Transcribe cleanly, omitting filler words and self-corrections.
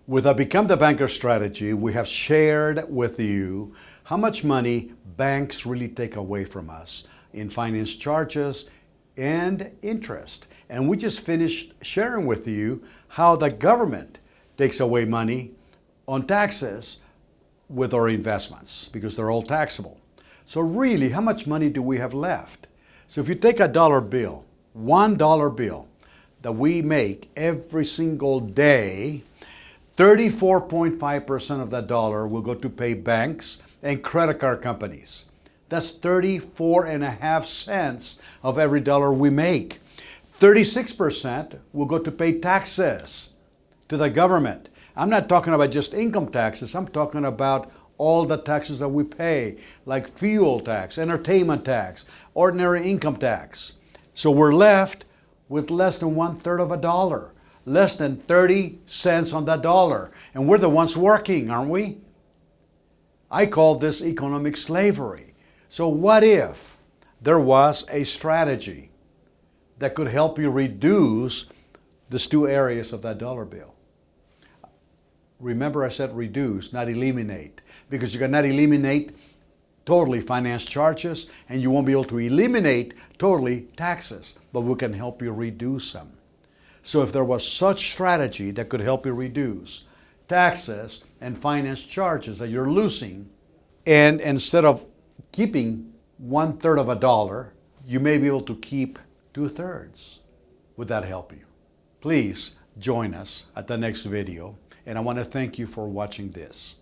With a Become the Banker strategy, we have shared with you how much money banks really take away from us in finance charges and interest. And we just finished sharing with you how the government takes away money on taxes with our investments because they're all taxable. So really, how much money do we have left? So if you take a dollar bill, $1 bill that we make every single day, 34.5% of that dollar will go to pay banks and credit card companies. That's 34.5 cents of every dollar we make. 36% will go to pay taxes to the government. I'm not talking about just income taxes. I'm talking about all the taxes that we pay, like fuel tax, entertainment tax, ordinary income tax. So we're left with less than 1/3 of a dollar. Less than 30 cents on that dollar. And we're the ones working, aren't we? I call this economic slavery. So what if there was a strategy that could help you reduce these two areas of that dollar bill? Remember I said reduce, not eliminate, because you cannot eliminate totally finance charges and you won't be able to eliminate totally taxes, but we can help you reduce them. So if there was such strategy that could help you reduce taxes and finance charges that you're losing, and instead of keeping 1/3 of a dollar, you may be able to keep 2/3. Would that help you? Please join us at the next video, and I want to thank you for watching this.